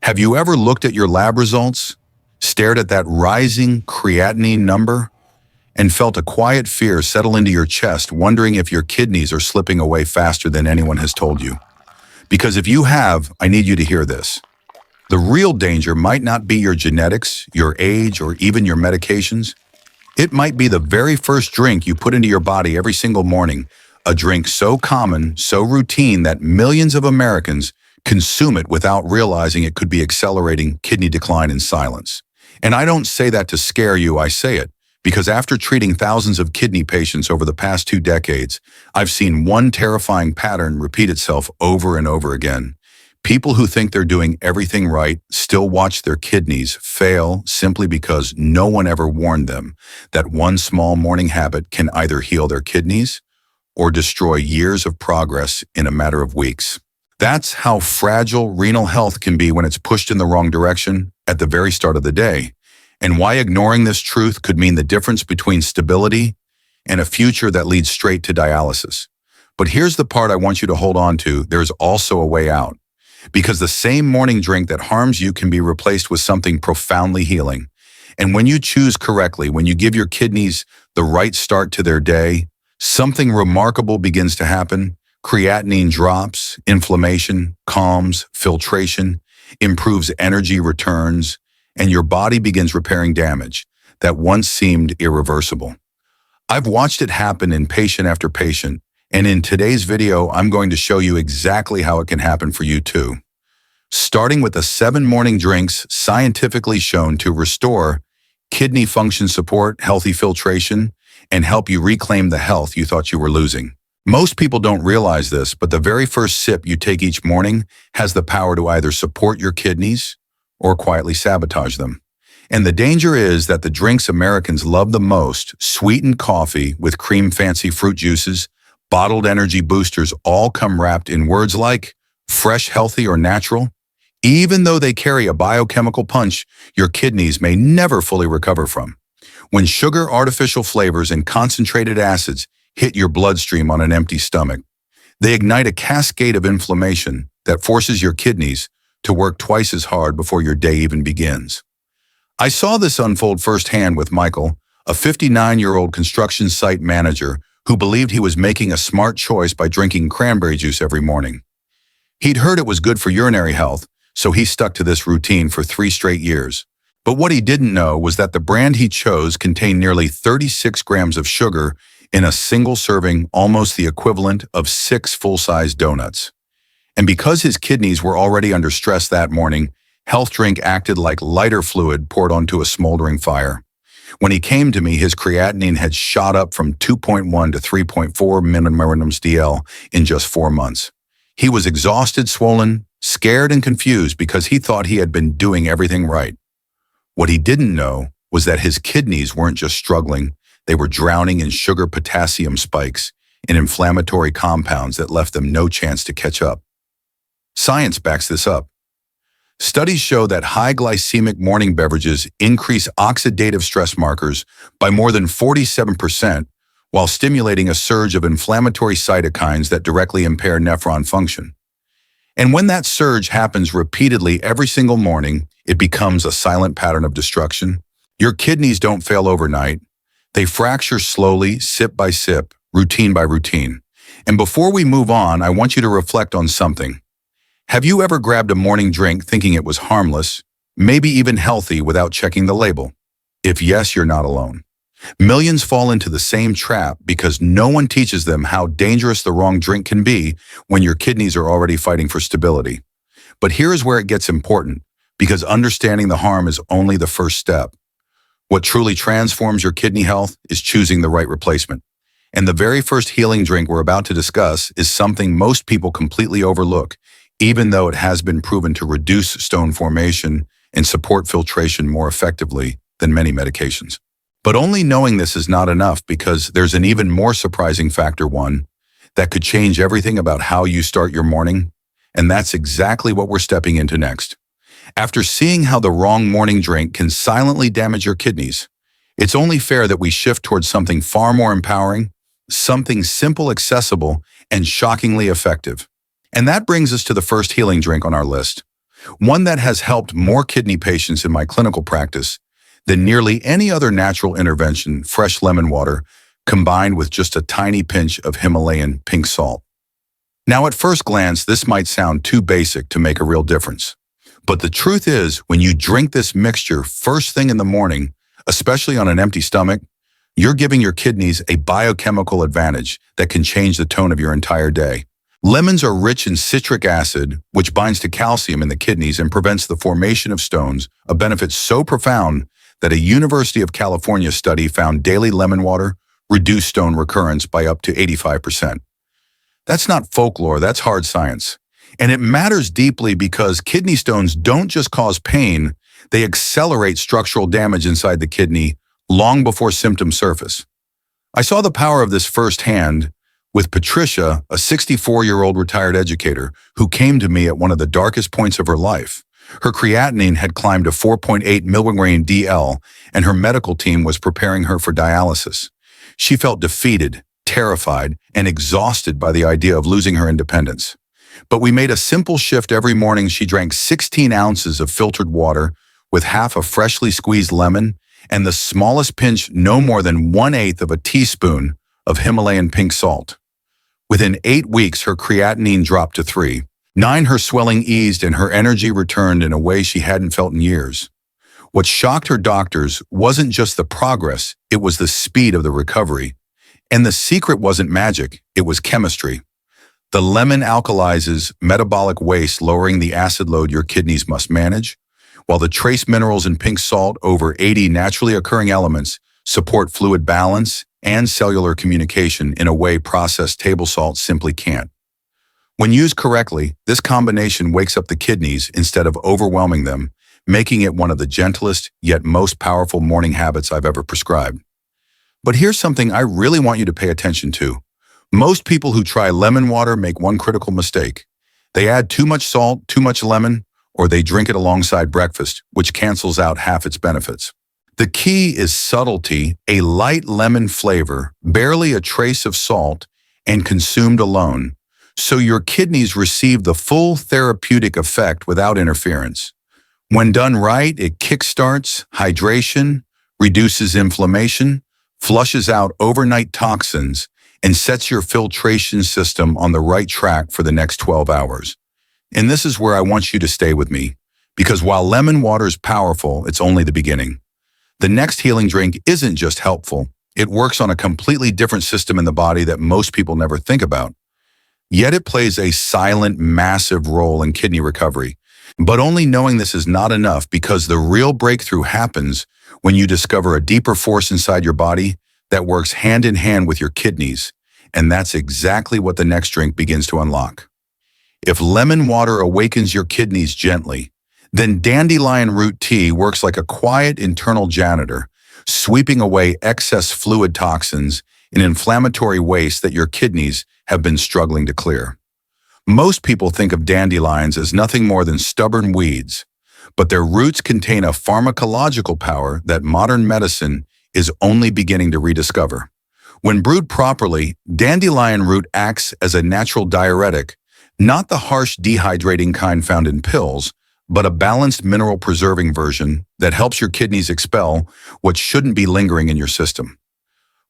Have you ever looked at your lab results, stared at that rising creatinine number, and felt a quiet fear settle into your chest, wondering if your kidneys are slipping away faster than anyone has told you? Because if you have, I need you to hear this. The real danger might not be your genetics, your age, or even your medications. It might be the very first drink you put into your body every single morning, a drink so common, so routine that millions of Americans consume it without realizing it could be accelerating kidney decline in silence. And I don't say that to scare you, I say it because after treating thousands of kidney patients over the past 2 decades, I've seen one terrifying pattern repeat itself over and over again. People who think they're doing everything right still watch their kidneys fail simply because no one ever warned them that one small morning habit can either heal their kidneys or destroy years of progress in a matter of weeks. That's how fragile renal health can be when it's pushed in the wrong direction at the very start of the day, and why ignoring this truth could mean the difference between stability and a future that leads straight to dialysis. But here's the part I want you to hold on to. There's also a way out. Because the same morning drink that harms you can be replaced with something profoundly healing. And when you choose correctly, when you give your kidneys the right start to their day, something remarkable begins to happen. Creatinine drops, inflammation calms, filtration improves, energy returns, and your body begins repairing damage that once seemed irreversible. I've watched it happen in patient after patient, and in today's video, I'm going to show you exactly how it can happen for you too. Starting with the 7 morning drinks scientifically shown to restore kidney function, support healthy filtration, and help you reclaim the health you thought you were losing. Most people don't realize this, but the very first sip you take each morning has the power to either support your kidneys or quietly sabotage them. And the danger is that the drinks Americans love the most, sweetened coffee with cream fancy fruit juices, bottled energy boosters, all come wrapped in words like fresh, healthy, or natural. Even though they carry a biochemical punch your kidneys may never fully recover from. When sugar, artificial flavors, and concentrated acids hit your bloodstream on an empty stomach, they ignite a cascade of inflammation that forces your kidneys to work twice as hard before your day even begins. I saw this unfold firsthand with Michael, a 59-year-old construction site manager who believed he was making a smart choice by drinking cranberry juice every morning. He'd heard it was good for urinary health, so he stuck to this routine for 3 straight years. But what he didn't know was that the brand he chose contained nearly 36 grams of sugar in a single serving, almost the equivalent of 6 full-size donuts. And because his kidneys were already under stress that morning, health drink acted like lighter fluid poured onto a smoldering fire. When he came to me, his creatinine had shot up from 2.1 to 3.4 millimilligrams DL in just 4 months. He was exhausted, swollen, scared, and confused because he thought he had been doing everything right. What he didn't know was that his kidneys weren't just struggling, they were drowning in sugar-potassium spikes and inflammatory compounds that left them no chance to catch up. Science backs this up. Studies show that high glycemic morning beverages increase oxidative stress markers by more than 47%, while stimulating a surge of inflammatory cytokines that directly impair nephron function. And when that surge happens repeatedly every single morning, it becomes a silent pattern of destruction. Your kidneys don't fail overnight. They fracture slowly, sip by sip, routine by routine. And before we move on, I want you to reflect on something. Have you ever grabbed a morning drink thinking it was harmless, maybe even healthy, without checking the label? If yes, you're not alone. Millions fall into the same trap because no one teaches them how dangerous the wrong drink can be when your kidneys are already fighting for stability. But here is where it gets important, because understanding the harm is only the first step. What truly transforms your kidney health is choosing the right replacement. And the very first healing drink we're about to discuss is something most people completely overlook, even though it has been proven to reduce stone formation and support filtration more effectively than many medications. But only knowing this is not enough, because there's an even more surprising factor, one that could change everything about how you start your morning, and that's exactly what we're stepping into next. After seeing how the wrong morning drink can silently damage your kidneys, it's only fair that we shift towards something far more empowering, something simple, accessible, and shockingly effective. And that brings us to the first healing drink on our list. one that has helped more kidney patients in my clinical practice than nearly any other natural intervention, fresh lemon water, combined with just a tiny pinch of Himalayan pink salt. Now, at first glance, this might sound too basic to make a real difference. But the truth is, when you drink this mixture first thing in the morning, especially on an empty stomach, you're giving your kidneys a biochemical advantage that can change the tone of your entire day. Lemons are rich in citric acid, which binds to calcium in the kidneys and prevents the formation of stones, a benefit so profound that a University of California study found daily lemon water reduced stone recurrence by up to 85%. That's not folklore, that's hard science. And it matters deeply because kidney stones don't just cause pain, they accelerate structural damage inside the kidney long before symptoms surface. I saw the power of this firsthand with Patricia, a 64-year-old retired educator who came to me at one of the darkest points of her life. Her creatinine had climbed to 4.8 milligram DL, and her medical team was preparing her for dialysis. She felt defeated, terrified, and exhausted by the idea of losing her independence. But we made a simple shift every morning. She drank 16 ounces of filtered water with half a freshly squeezed lemon and the smallest pinch, no more than 1/8 of a teaspoon of Himalayan pink salt. Within 8 weeks, her creatinine dropped to 3.9. Her swelling eased and her energy returned in a way she hadn't felt in years. What shocked her doctors wasn't just the progress, it was the speed of the recovery. And the secret wasn't magic, it was chemistry. The lemon alkalizes metabolic waste, lowering the acid load your kidneys must manage, while the trace minerals in pink salt, over 80 naturally occurring elements, support fluid balance and cellular communication in a way processed table salt simply can't. When used correctly, this combination wakes up the kidneys instead of overwhelming them, making it one of the gentlest yet most powerful morning habits I've ever prescribed. But here's something I really want you to pay attention to. Most people who try lemon water make one critical mistake. They add too much salt, too much lemon, or they drink it alongside breakfast, which cancels out half its benefits. The key is subtlety, a light lemon flavor, barely a trace of salt, and consumed alone, so your kidneys receive the full therapeutic effect without interference. When done right, it kickstarts hydration, reduces inflammation, flushes out overnight toxins, and sets your filtration system on the right track for the next 12 hours. And this is where I want you to stay with me, because while lemon water is powerful, it's only the beginning. The next healing drink isn't just helpful, it works on a completely different system in the body that most people never think about. Yet it plays a silent, massive role in kidney recovery. But only knowing this is not enough, because the real breakthrough happens when you discover a deeper force inside your body that works hand in hand with your kidneys, and that's exactly what the next drink begins to unlock. If lemon water awakens your kidneys gently, then dandelion root tea works like a quiet internal janitor, sweeping away excess fluid toxins and inflammatory waste that your kidneys have been struggling to clear. Most people think of dandelions as nothing more than stubborn weeds, but their roots contain a pharmacological power that modern medicine is only beginning to rediscover. When brewed properly, dandelion root acts as a natural diuretic, not the harsh dehydrating kind found in pills, but a balanced mineral-preserving version that helps your kidneys expel what shouldn't be lingering in your system.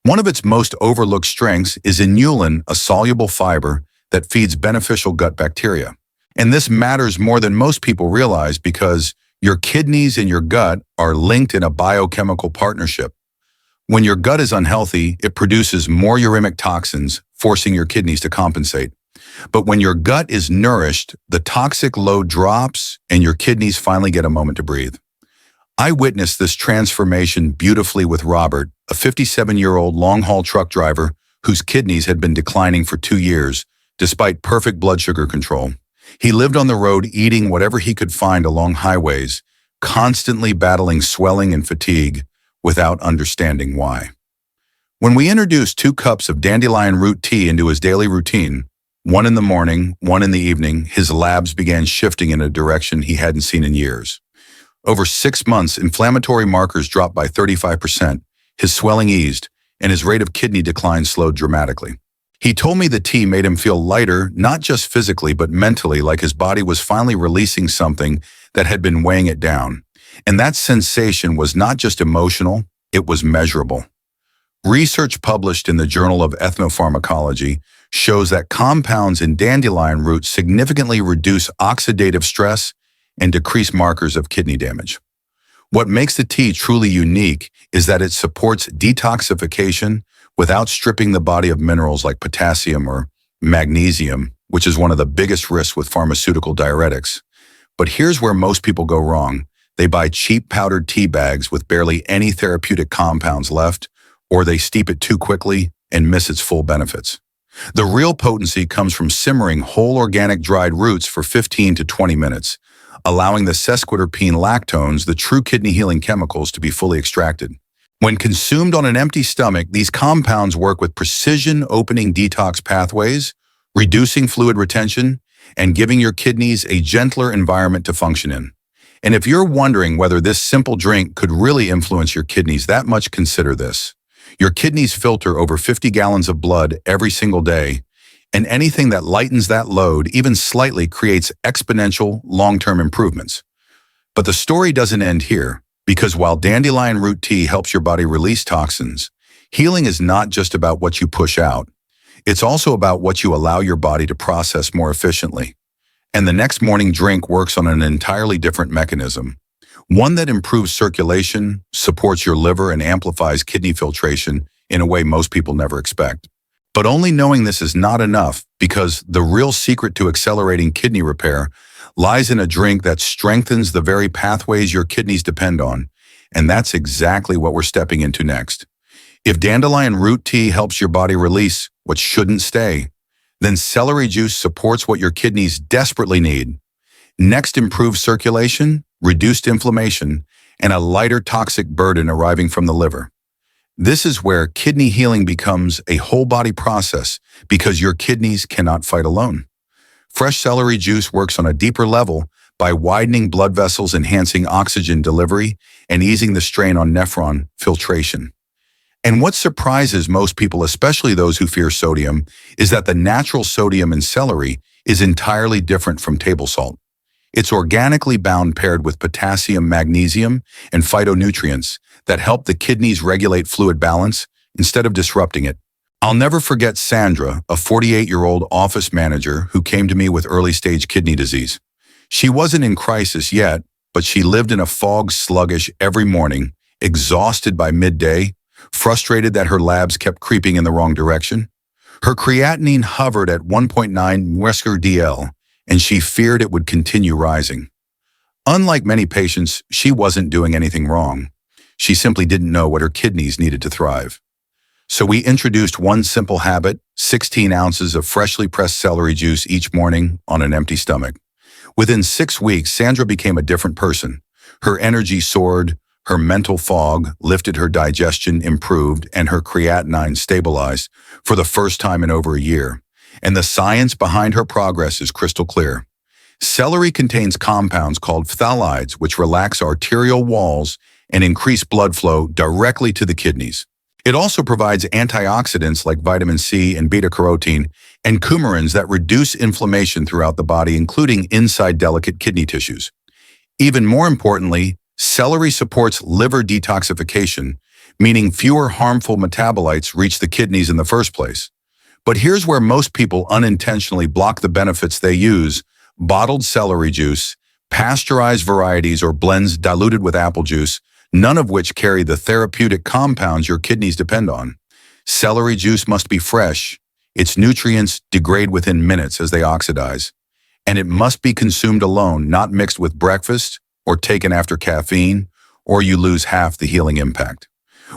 One of its most overlooked strengths is inulin, a soluble fiber that feeds beneficial gut bacteria. And this matters more than most people realize, because your kidneys and your gut are linked in a biochemical partnership. When your gut is unhealthy, it produces more uremic toxins, forcing your kidneys to compensate. But when your gut is nourished, the toxic load drops and your kidneys finally get a moment to breathe. I witnessed this transformation beautifully with Robert, a 57-year-old long-haul truck driver whose kidneys had been declining for 2 years, despite perfect blood sugar control. He lived on the road eating whatever he could find along highways, constantly battling swelling and fatigue without understanding why. When we introduced 2 cups of dandelion root tea into his daily routine, one in the morning, one in the evening, his labs began shifting in a direction he hadn't seen in years. Over 6 months, inflammatory markers dropped by 35%, his swelling eased, and his rate of kidney decline slowed dramatically. He told me the tea made him feel lighter, not just physically, but mentally, like his body was finally releasing something that had been weighing it down. And that sensation was not just emotional, it was measurable. Research published in the Journal of Ethnopharmacology shows that compounds in dandelion roots significantly reduce oxidative stress and decrease markers of kidney damage. What makes the tea truly unique is that it supports detoxification without stripping the body of minerals like potassium or magnesium, which is one of the biggest risks with pharmaceutical diuretics. But here's where most people go wrong. They buy cheap powdered tea bags with barely any therapeutic compounds left, or they steep it too quickly and miss its full benefits. The real potency comes from simmering whole organic dried roots for 15 to 20 minutes, allowing the sesquiterpene lactones, the true kidney healing chemicals, to be fully extracted. When consumed on an empty stomach, these compounds work with precision, opening detox pathways, reducing fluid retention, and giving your kidneys a gentler environment to function in. And if you're wondering whether this simple drink could really influence your kidneys that much, consider this. Your kidneys filter over 50 gallons of blood every single day, and anything that lightens that load, even slightly, creates exponential long-term improvements. But the story doesn't end here, because while dandelion root tea helps your body release toxins, healing is not just about what you push out. It's also about what you allow your body to process more efficiently. And the next morning drink works on an entirely different mechanism, one that improves circulation, supports your liver, and amplifies kidney filtration in a way most people never expect. But only knowing this is not enough, because the real secret to accelerating kidney repair lies in a drink that strengthens the very pathways your kidneys depend on. And that's exactly what we're stepping into next. If dandelion root tea helps your body release what shouldn't stay, then celery juice supports what your kidneys desperately need. Next, improved circulation, reduced inflammation, and a lighter toxic burden arriving from the liver. This is where kidney healing becomes a whole-body process, because your kidneys cannot fight alone. Fresh celery juice works on a deeper level by widening blood vessels, enhancing oxygen delivery, and easing the strain on nephron filtration. And what surprises most people, especially those who fear sodium, is that the natural sodium in celery is entirely different from table salt. It's organically bound, paired with potassium, magnesium, and phytonutrients that help the kidneys regulate fluid balance instead of disrupting it. I'll never forget Sandra, a 48-year-old office manager who came to me with early-stage kidney disease. She wasn't in crisis yet, but she lived in a fog, sluggish every morning, exhausted by midday, frustrated that her labs kept creeping in the wrong direction. Her creatinine hovered at 1.9 mg/dl, and she feared it would continue rising. Unlike many patients, she wasn't doing anything wrong. She simply didn't know what her kidneys needed to thrive. So we introduced one simple habit: 16 ounces of freshly pressed celery juice each morning on an empty stomach. Within 6 weeks, Sandra became a different person. Her energy soared, her mental fog lifted, her digestion improved, and her creatinine stabilized for the first time in over a year. And the science behind her progress is crystal clear. Celery contains compounds called phthalides, which relax arterial walls and increase blood flow directly to the kidneys. It also provides antioxidants like vitamin C and beta-carotene and coumarins that reduce inflammation throughout the body, including inside delicate kidney tissues. Even more importantly, celery supports liver detoxification, meaning fewer harmful metabolites reach the kidneys in the first place. But here's where most people unintentionally block the benefits they use: bottled celery juice, pasteurized varieties, or blends diluted with apple juice, none of which carry the therapeutic compounds your kidneys depend on. Celery juice must be fresh. Its nutrients degrade within minutes as they oxidize. And it must be consumed alone, not mixed with breakfast or taken after caffeine, or you lose half the healing impact.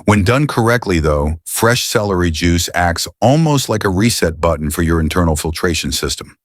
When done correctly, though, fresh celery juice acts almost like a reset button for your internal filtration system.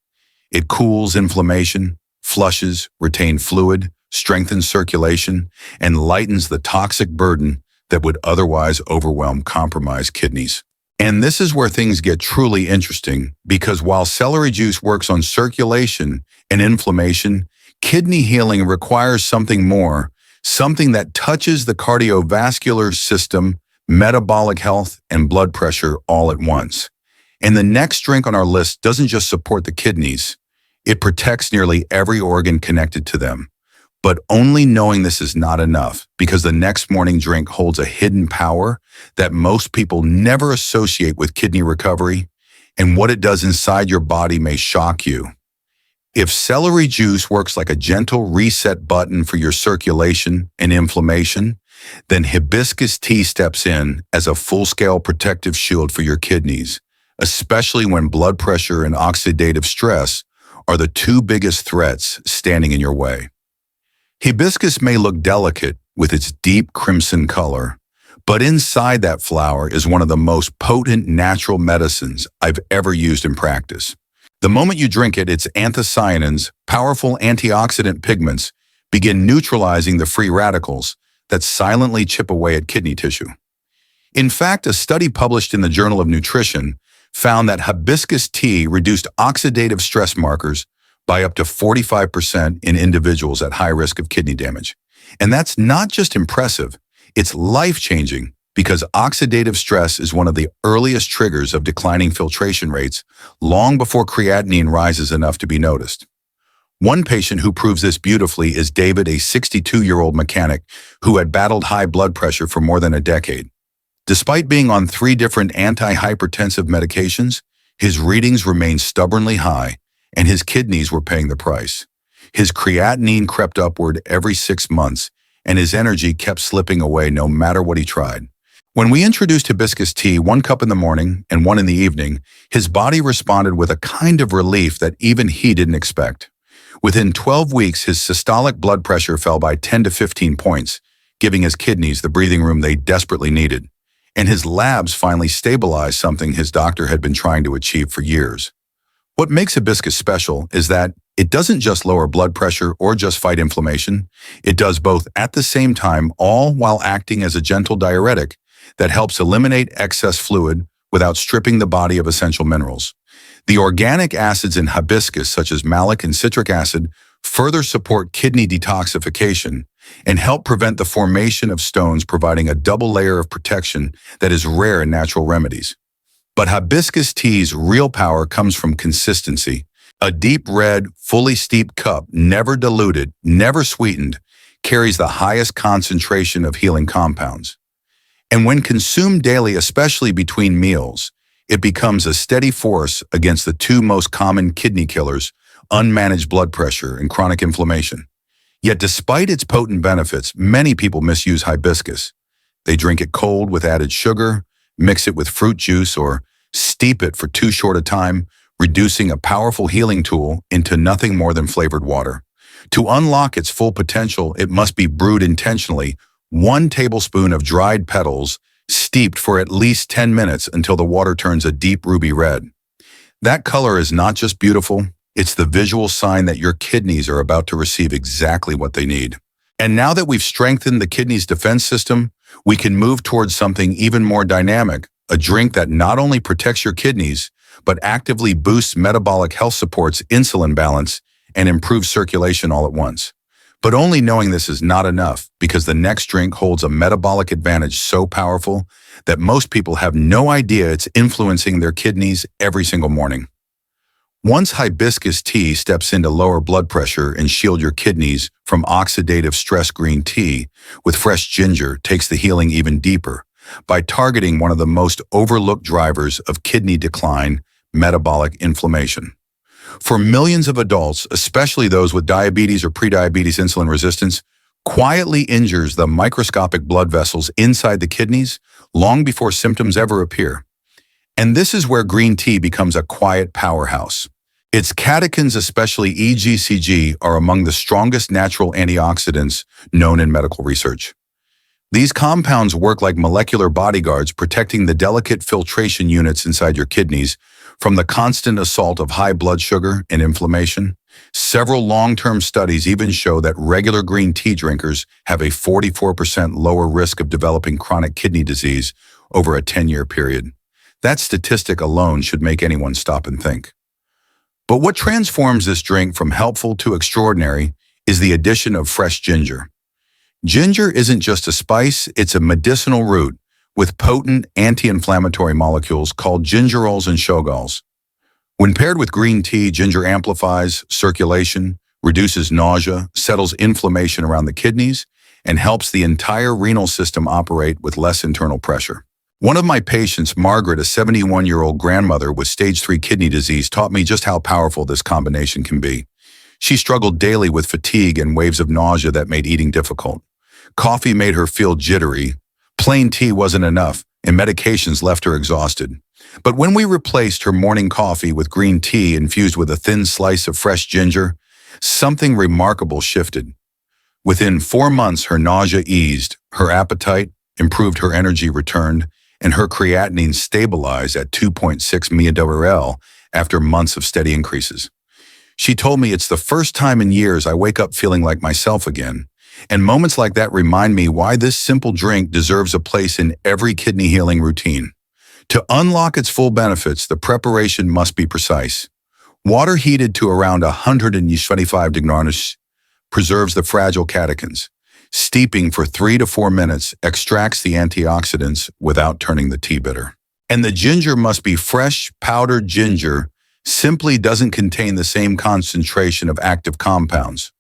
It cools inflammation, flushes retained fluid, strengthens circulation, and lightens the toxic burden that would otherwise overwhelm compromised kidneys. And this is where things get truly interesting, because while celery juice works on circulation and inflammation, kidney healing requires something more, something that touches the cardiovascular system, metabolic health, and blood pressure all at once. And the next drink on our list doesn't just support the kidneys, it protects nearly every organ connected to them. But only knowing this is not enough, because the next morning drink holds a hidden power that most people never associate with kidney recovery, and what it does inside your body may shock you. If celery juice works like a gentle reset button for your circulation and inflammation, then hibiscus tea steps in as a full-scale protective shield for your kidneys, especially when blood pressure and oxidative stress are the two biggest threats standing in your way. Hibiscus may look delicate with its deep crimson color, but inside that flower is one of the most potent natural medicines I've ever used in practice. The moment you drink it, its anthocyanins, powerful antioxidant pigments, begin neutralizing the free radicals that silently chip away at kidney tissue. In fact, a study published in the Journal of Nutrition found that hibiscus tea reduced oxidative stress markers by up to 45% in individuals at high risk of kidney damage. And that's not just impressive, it's life-changing, because oxidative stress is one of the earliest triggers of declining filtration rates long before creatinine rises enough to be noticed. One patient who proves this beautifully is David, a 62-year-old mechanic who had battled high blood pressure for more than a decade. Despite being on 3 different antihypertensive medications, his readings remained stubbornly high, and his kidneys were paying the price. His creatinine crept upward every 6 months, and his energy kept slipping away no matter what he tried. When we introduced hibiscus tea, 1 cup in the morning and 1 in the evening, his body responded with a kind of relief that even he didn't expect. Within 12 weeks, his systolic blood pressure fell by 10 to 15 points, giving his kidneys the breathing room they desperately needed. And his labs finally stabilized something his doctor had been trying to achieve for years. What makes hibiscus special is that it doesn't just lower blood pressure or just fight inflammation. It does both at the same time, all while acting as a gentle diuretic that helps eliminate excess fluid without stripping the body of essential minerals. The organic acids in hibiscus, such as malic and citric acid, further support kidney detoxification and help prevent the formation of stones, providing a double layer of protection that is rare in natural remedies. But hibiscus tea's real power comes from consistency. A deep red, fully steeped cup, never diluted, never sweetened, carries the highest concentration of healing compounds. And when consumed daily, especially between meals, it becomes a steady force against the 2 most common kidney killers, unmanaged blood pressure and chronic inflammation. Yet despite its potent benefits, many people misuse hibiscus. They drink it cold with added sugar, mix it with fruit juice, or steep it for too short a time, reducing a powerful healing tool into nothing more than flavored water. To unlock its full potential, it must be brewed intentionally, 1 tablespoon of dried petals, steeped for at least 10 minutes until the water turns a deep ruby red. That color is not just beautiful, it's the visual sign that your kidneys are about to receive exactly what they need. And now that we've strengthened the kidney's defense system, we can move towards something even more dynamic, a drink that not only protects your kidneys, but actively boosts metabolic health, supports insulin balance, and improves circulation all at once. But only knowing this is not enough, because the next drink holds a metabolic advantage so powerful that most people have no idea it's influencing their kidneys every single morning. Once hibiscus tea steps in to lower blood pressure and shield your kidneys from oxidative stress, green tea with fresh ginger takes the healing even deeper by targeting one of the most overlooked drivers of kidney decline, metabolic inflammation. For millions of adults, especially those with diabetes or prediabetes, insulin resistance quietly injures the microscopic blood vessels inside the kidneys long before symptoms ever appear. And this is where green tea becomes a quiet powerhouse. Its catechins, especially EGCG, are among the strongest natural antioxidants known in medical research. These compounds work like molecular bodyguards, protecting the delicate filtration units inside your kidneys from the constant assault of high blood sugar and inflammation. Several long-term studies even show that regular green tea drinkers have a 44% lower risk of developing chronic kidney disease over a 10-year period. That statistic alone should make anyone stop and think. But what transforms this drink from helpful to extraordinary is the addition of fresh ginger. Ginger isn't just a spice, it's a medicinal root with potent anti-inflammatory molecules called gingerols and shogols. When paired with green tea, ginger amplifies circulation, reduces nausea, settles inflammation around the kidneys, and helps the entire renal system operate with less internal pressure. One of my patients, Margaret, a 71-year-old grandmother with stage 3 kidney disease, taught me just how powerful this combination can be. She struggled daily with fatigue and waves of nausea that made eating difficult. Coffee made her feel jittery, plain tea wasn't enough, and medications left her exhausted. But when we replaced her morning coffee with green tea infused with a thin slice of fresh ginger, something remarkable shifted. Within 4 months, her nausea eased, her appetite improved, her energy returned, and her creatinine stabilized at 2.6 mg/L after months of steady increases. She told me, "It's the first time in years I wake up feeling like myself again." And moments like that remind me why this simple drink deserves a place in every kidney healing routine. To unlock its full benefits, the preparation must be precise. Water heated to around 125 degrees preserves the fragile catechins. Steeping for 3 to 4 minutes extracts the antioxidants without turning the tea bitter. And the ginger must be fresh, powdered ginger, simply doesn't contain the same concentration of active compounds.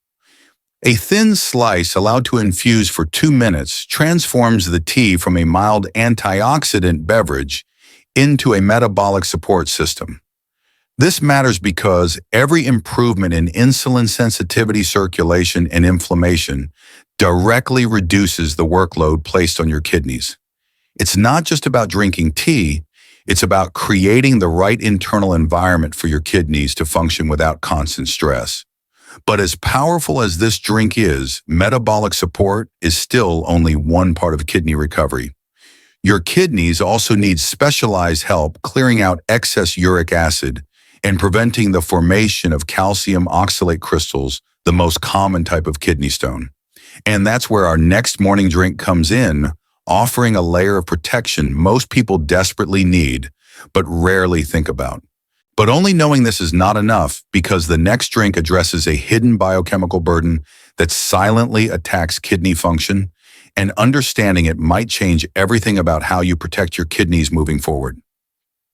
A thin slice allowed to infuse for 2 minutes transforms the tea from a mild antioxidant beverage into a metabolic support system. This matters because every improvement in insulin sensitivity, circulation, and inflammation directly reduces the workload placed on your kidneys. It's not just about drinking tea, it's about creating the right internal environment for your kidneys to function without constant stress. But as powerful as this drink is, metabolic support is still only one part of kidney recovery. Your kidneys also need specialized help clearing out excess uric acid and preventing the formation of calcium oxalate crystals, the most common type of kidney stone. And that's where our next morning drink comes in, offering a layer of protection most people desperately need, but rarely think about. But only knowing this is not enough, because the next drink addresses a hidden biochemical burden that silently attacks kidney function, and understanding it might change everything about how you protect your kidneys moving forward.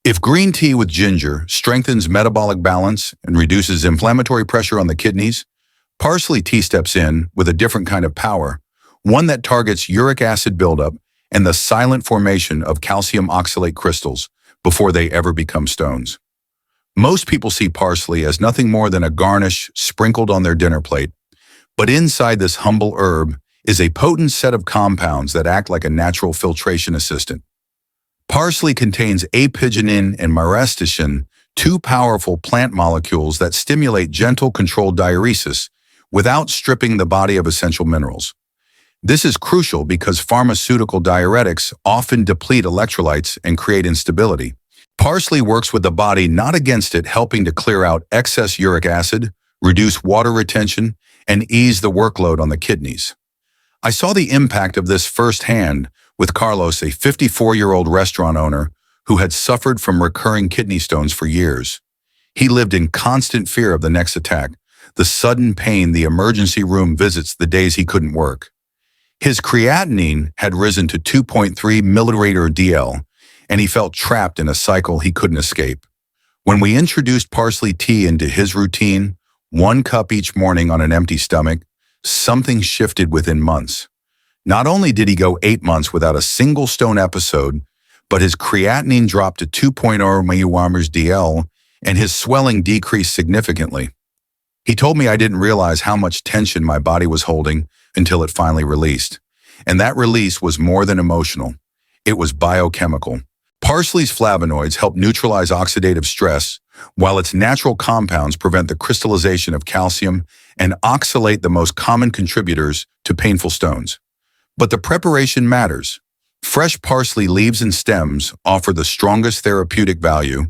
If green tea with ginger strengthens metabolic balance and reduces inflammatory pressure on the kidneys, parsley tea steps in with a different kind of power, one that targets uric acid buildup and the silent formation of calcium oxalate crystals before they ever become stones. Most people see parsley as nothing more than a garnish sprinkled on their dinner plate, but inside this humble herb is a potent set of compounds that act like a natural filtration assistant. Parsley contains apigenin and myristicin, 2 powerful plant molecules that stimulate gentle, controlled diuresis without stripping the body of essential minerals. This is crucial because pharmaceutical diuretics often deplete electrolytes and create instability. Parsley works with the body, not against it, helping to clear out excess uric acid, reduce water retention, and ease the workload on the kidneys. I saw the impact of this firsthand with Carlos, a 54-year-old restaurant owner who had suffered from recurring kidney stones for years. He lived in constant fear of the next attack, the sudden pain, the emergency room visits, the days he couldn't work. His creatinine had risen to 2.3 mg/dl, and he felt trapped in a cycle he couldn't escape. When we introduced parsley tea into his routine, 1 cup each morning on an empty stomach, something shifted within months. Not only did he go 8 months without a single stone episode, but his creatinine dropped to 2.0 mg/dl and his swelling decreased significantly. He told me I didn't realize how much tension my body was holding until it finally released. And that release was more than emotional. It was biochemical. Parsley's flavonoids help neutralize oxidative stress, while its natural compounds prevent the crystallization of calcium and oxalate, the most common contributors to painful stones. But the preparation matters. Fresh parsley leaves and stems offer the strongest therapeutic value,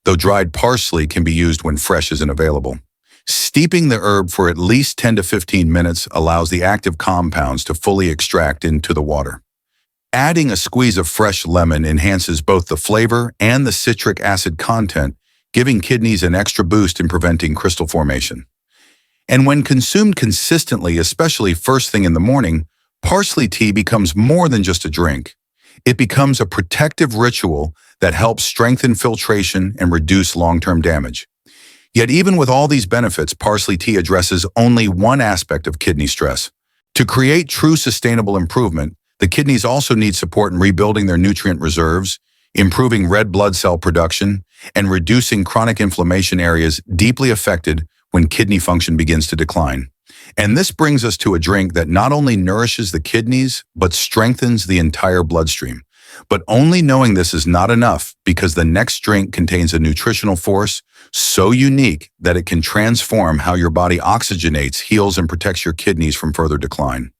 though dried parsley can be used when fresh isn't available. Steeping the herb for at least 10 to 15 minutes allows the active compounds to fully extract into the water. Adding a squeeze of fresh lemon enhances both the flavor and the citric acid content, giving kidneys an extra boost in preventing crystal formation. And when consumed consistently, especially first thing in the morning, parsley tea becomes more than just a drink. It becomes a protective ritual that helps strengthen filtration and reduce long-term damage. Yet even with all these benefits, parsley tea addresses only one aspect of kidney stress. To create true sustainable improvement, the kidneys also need support in rebuilding their nutrient reserves, improving red blood cell production, and reducing chronic inflammation areas deeply affected when kidney function begins to decline. And this brings us to a drink that not only nourishes the kidneys, but strengthens the entire bloodstream. But only knowing this is not enough, because the next drink contains a nutritional force so unique that it can transform how your body oxygenates, heals, and protects your kidneys from further decline.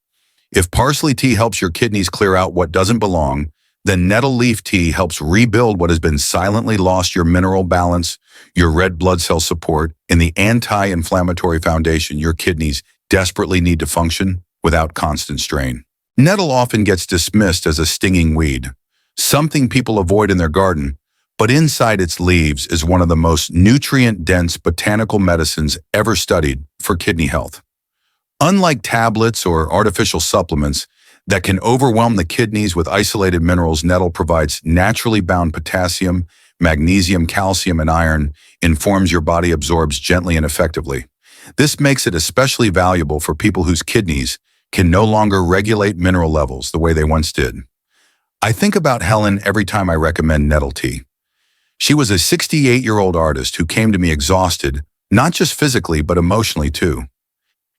If parsley tea helps your kidneys clear out what doesn't belong, then nettle leaf tea helps rebuild what has been silently lost: your mineral balance, your red blood cell support, and the anti-inflammatory foundation your kidneys desperately need to function without constant strain. Nettle often gets dismissed as a stinging weed, something people avoid in their garden, but inside its leaves is one of the most nutrient-dense botanical medicines ever studied for kidney health. Unlike tablets or artificial supplements that can overwhelm the kidneys with isolated minerals, nettle provides naturally bound potassium, magnesium, calcium, and iron in forms your body absorbs gently and effectively. This makes it especially valuable for people whose kidneys can no longer regulate mineral levels the way they once did. I think about Helen every time I recommend nettle tea. She was a 68-year-old artist who came to me exhausted, not just physically, but emotionally too.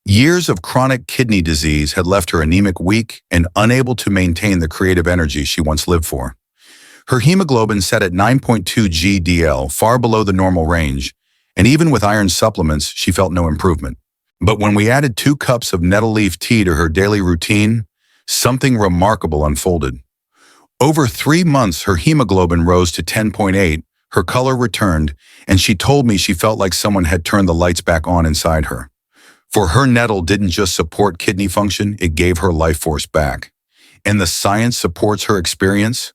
Years of chronic kidney disease had left her anemic, weak, and unable to maintain the creative energy she once lived for. Her hemoglobin sat at 9.2 gdl, far below the normal range, and even with iron supplements, she felt no improvement. But when we added 2 cups of nettle leaf tea to her daily routine, something remarkable unfolded. Over 3 months, her hemoglobin rose to 10.8, her color returned, and she told me she felt like someone had turned the lights back on inside her. For her, nettle didn't just support kidney function, it gave her life force back. And the science supports her experience.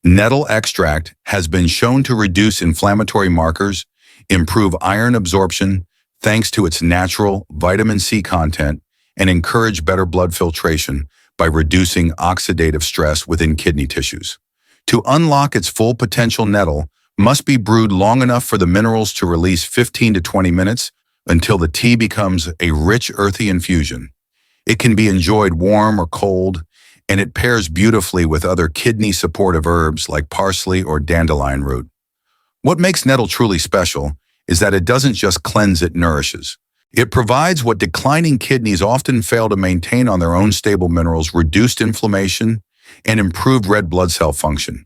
Nettle extract has been shown to reduce inflammatory markers, improve iron absorption thanks to its natural vitamin C content, and encourage better blood filtration by reducing oxidative stress within kidney tissues. To unlock its full potential, nettle must be brewed long enough for the minerals to release 15 to 20 minutes until the tea becomes a rich, earthy infusion. It can be enjoyed warm or cold, and it pairs beautifully with other kidney-supportive herbs like parsley or dandelion root. What makes nettle truly special is that it doesn't just cleanse, it nourishes. It provides what declining kidneys often fail to maintain on their own: stable minerals, reduced inflammation, and improved red blood cell function.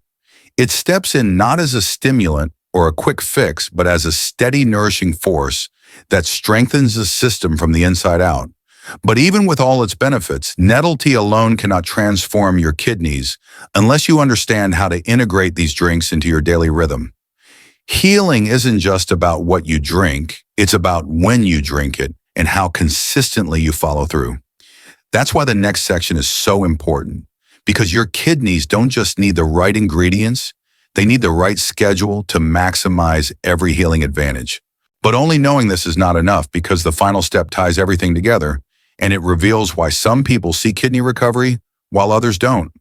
It steps in not as a stimulant or a quick fix, but as a steady, nourishing force that strengthens the system from the inside out. But even with all its benefits, nettle tea alone cannot transform your kidneys unless you understand how to integrate these drinks into your daily rhythm. Healing isn't just about what you drink, it's about when you drink it and how consistently you follow through. That's why the next section is so important, because your kidneys don't just need the right ingredients, they need the right schedule to maximize every healing advantage. But only knowing this is not enough, because the final step ties everything together, and it reveals why some people see kidney recovery while others don't.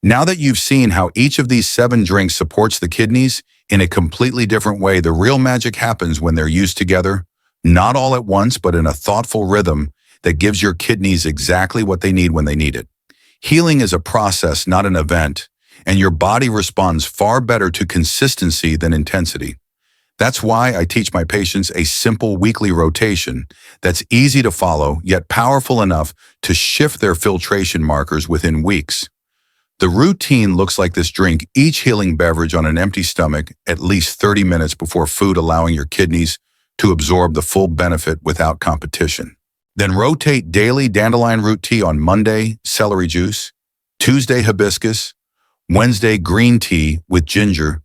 Now that you've seen how each of these 7 drinks supports the kidneys in a completely different way, the real magic happens when they're used together, not all at once, but in a thoughtful rhythm that gives your kidneys exactly what they need when they need it. Healing is a process, not an event, and your body responds far better to consistency than intensity. That's why I teach my patients a simple weekly rotation that's easy to follow, yet powerful enough to shift their filtration markers within weeks. The routine looks like this: drink each healing beverage on an empty stomach at least 30 minutes before food, allowing your kidneys to absorb the full benefit without competition. Then rotate daily: dandelion root tea on Monday, celery juice; Tuesday, hibiscus; Wednesday, green tea with ginger;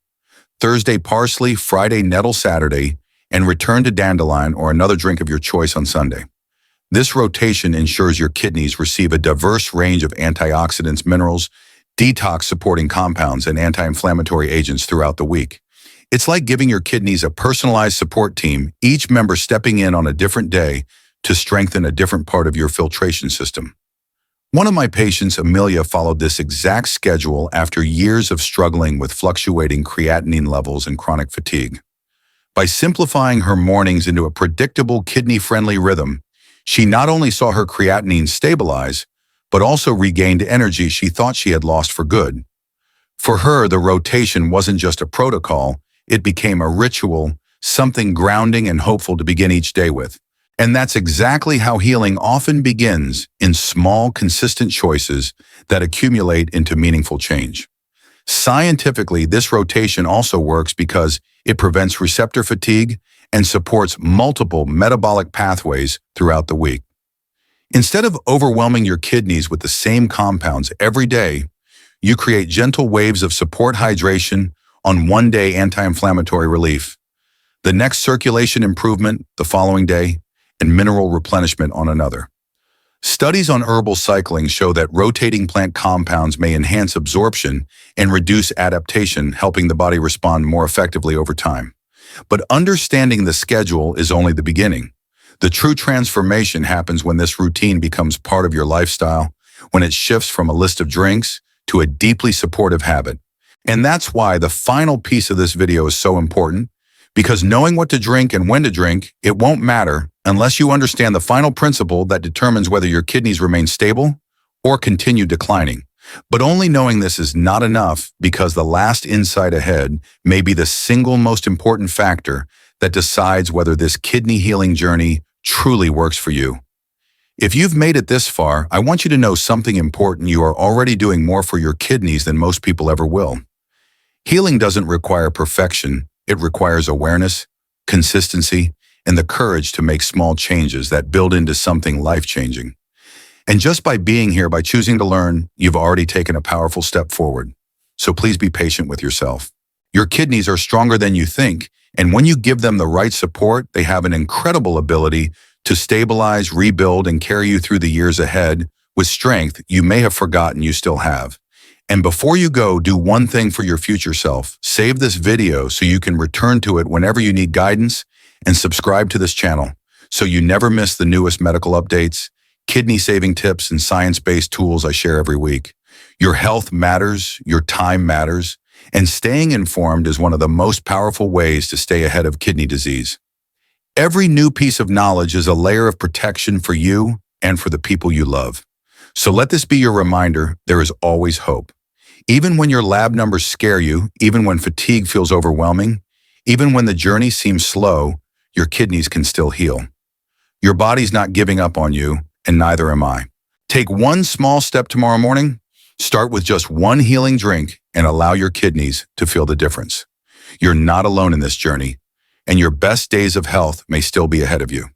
Thursday, parsley; Friday, nettle; Saturday, and return to dandelion or another drink of your choice on Sunday. This rotation ensures your kidneys receive a diverse range of antioxidants, minerals, detox-supporting compounds, and anti-inflammatory agents throughout the week. It's like giving your kidneys a personalized support team, each member stepping in on a different day to strengthen a different part of your filtration system. One of my patients, Amelia, followed this exact schedule after years of struggling with fluctuating creatinine levels and chronic fatigue. By simplifying her mornings into a predictable, kidney-friendly rhythm, she not only saw her creatinine stabilize, but also regained energy she thought she had lost for good. For her, the rotation wasn't just a protocol, it became a ritual, something grounding and hopeful to begin each day with. And that's exactly how healing often begins, in small, consistent choices that accumulate into meaningful change. Scientifically, this rotation also works because it prevents receptor fatigue and supports multiple metabolic pathways throughout the week. Instead of overwhelming your kidneys with the same compounds every day, you create gentle waves of support hydration on one day, anti-inflammatory relief, the next circulation improvement the following day, and mineral replenishment on another. Studies on herbal cycling show that rotating plant compounds may enhance absorption and reduce adaptation, helping the body respond more effectively over time. But understanding the schedule is only the beginning. The true transformation happens when this routine becomes part of your lifestyle, when it shifts from a list of drinks to a deeply supportive habit. And that's why the final piece of this video is so important, because knowing what to drink and when to drink, it won't matter unless you understand the final principle that determines whether your kidneys remain stable or continue declining. But only knowing this is not enough, because the last insight ahead may be the single most important factor that decides whether this kidney healing journey truly works for you. If you've made it this far, I want you to know something important: you are already doing more for your kidneys than most people ever will. Healing doesn't require perfection. It requires awareness, consistency, and the courage to make small changes that build into something life-changing. And just by being here, by choosing to learn, you've already taken a powerful step forward. So please be patient with yourself. Your kidneys are stronger than you think, and when you give them the right support, they have an incredible ability to stabilize, rebuild, and carry you through the years ahead with strength you may have forgotten you still have. And before you go, do one thing for your future self. Save this video so you can return to it whenever you need guidance, and subscribe to this channel so you never miss the newest medical updates, kidney-saving tips, and science-based tools I share every week. Your health matters, your time matters, and staying informed is one of the most powerful ways to stay ahead of kidney disease. Every new piece of knowledge is a layer of protection for you and for the people you love. So let this be your reminder: there is always hope. Even when your lab numbers scare you, even when fatigue feels overwhelming, even when the journey seems slow, your kidneys can still heal. Your body's not giving up on you, and neither am I. Take one small step tomorrow morning. Start with just one healing drink and allow your kidneys to feel the difference. You're not alone in this journey, and your best days of health may still be ahead of you.